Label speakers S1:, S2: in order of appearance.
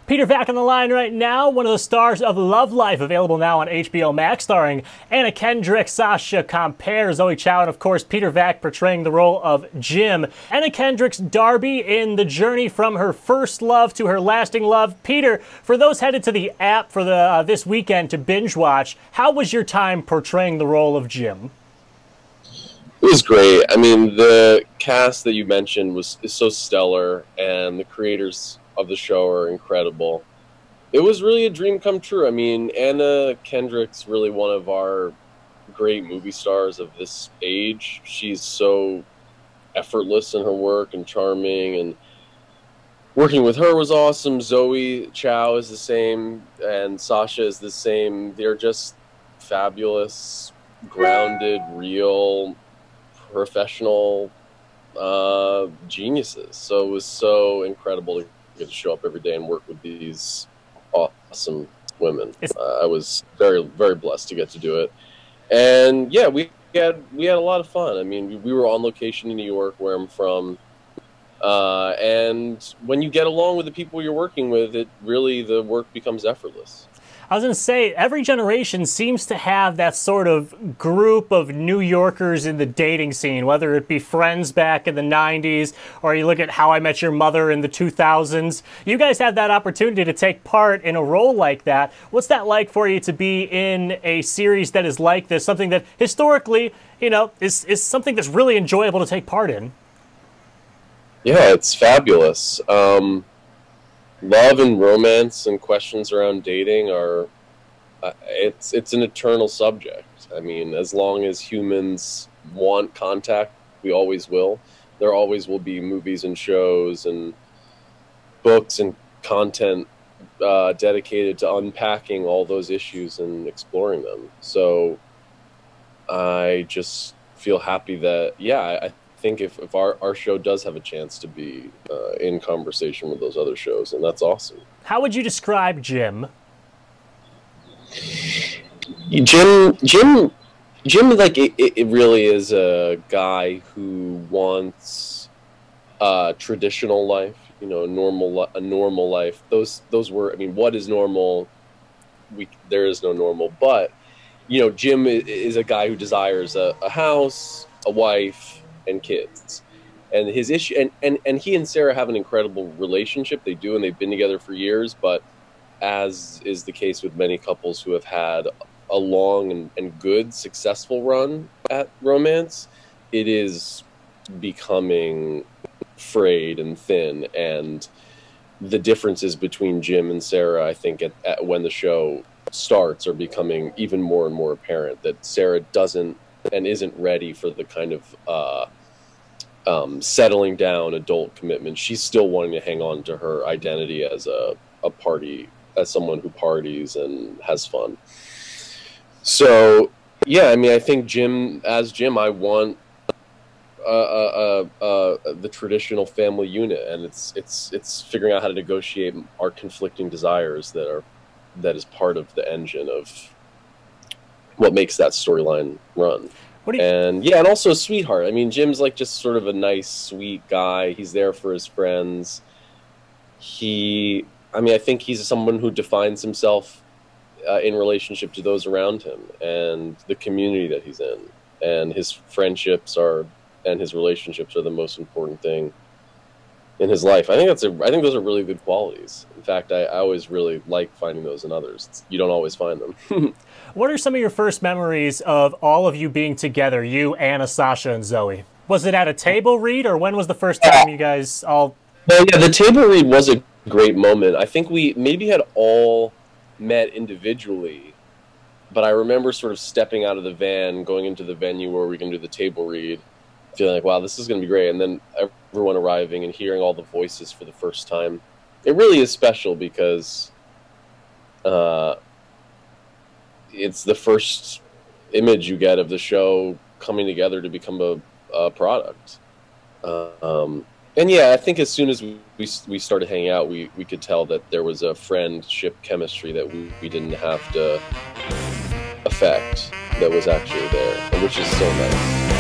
S1: Peter Vack on the line right now, one of the stars of Love Life, available now on HBO Max, starring Anna Kendrick, Sasha Compere, Zoe Chow, and of course Peter Vack portraying the role of Jim. Anna Kendrick's Darby in the journey from her first love to her lasting love. Peter, for those headed to the app for this weekend to binge watch, how was your time portraying the role of Jim?
S2: It was great. I mean, the cast that you mentioned is so stellar, and the creators of the show are incredible. It was really a dream come true. I mean, Anna Kendrick's really one of our great movie stars of this age. She's so effortless in her work and charming, and working with her was awesome. Zoe Chow is the same, and Sasha is the same. They're just fabulous, grounded, real, professional geniuses. So it was so incredible to get to show up every day and work with these awesome women. I was very, very blessed to get to do it. And yeah, we had a lot of fun. I mean, we were on location in New York, where I'm from. And when you get along with the people you're working with, the work becomes effortless.
S1: I was going to say, every generation seems to have that sort of group of New Yorkers in the dating scene, whether it be Friends back in the 90s, or you look at How I Met Your Mother in the 2000s. You guys had that opportunity to take part in a role like that. What's that like for you to be in a series that is like this, something that historically, you know, is something that's really enjoyable to take part in?
S2: Yeah, it's fabulous. Love and romance and questions around dating are it's an eternal subject. I mean, as long as humans want contact, we always will. There always will be movies and shows and books and content dedicated to unpacking all those issues and exploring them. So I just feel happy that, yeah, I think if our show does have a chance to be in conversation with those other shows, and that's awesome.
S1: How would you describe Jim?
S2: Jim, like it really is a guy who wants a traditional life, you know, a normal life. Those were, I mean, what is normal? There is no normal, but you know, Jim is a guy who desires a house, a wife, and kids. And his issue, and he and Sarah have an incredible relationship. They do, and they've been together for years. But as is the case with many couples who have had a long and good, successful run at romance, it is becoming frayed and thin. And the differences between Jim and Sarah, I think, when the show starts, are becoming even more and more apparent. That Sarah doesn't and isn't ready for the kind of settling down adult commitment. She's still wanting to hang on to her identity as as someone who parties and has fun. So yeah, I mean, I think as Jim, I want the traditional family unit, and it's figuring out how to negotiate our conflicting desires that is part of the engine of what makes that storyline run. And yeah, and also a sweetheart. I mean, Jim's like just sort of a nice, sweet guy. He's there for his friends. I think he's someone who defines himself in relationship to those around him and the community that he's in. And his friendships and his relationships are the most important thing in his life. I think those are really good qualities. In fact, I always really like finding those in others. You don't always find them.
S1: What are some of your first memories of all of you being together, you, Anna, Sasha, and Zoe? Was it at a table read, or when was the first time you guys all...
S2: Well, yeah, the table read was a great moment. I think we maybe had all met individually, but I remember sort of stepping out of the van, going into the venue where we can do the table read, feeling like, wow, this is going to be great. And then everyone arriving and hearing all the voices for the first time. It really is special because it's the first image you get of the show coming together to become a product. And yeah, I think as soon as we started hanging out, we could tell that there was a friendship chemistry that we didn't have to affect, that was actually there, which is so nice.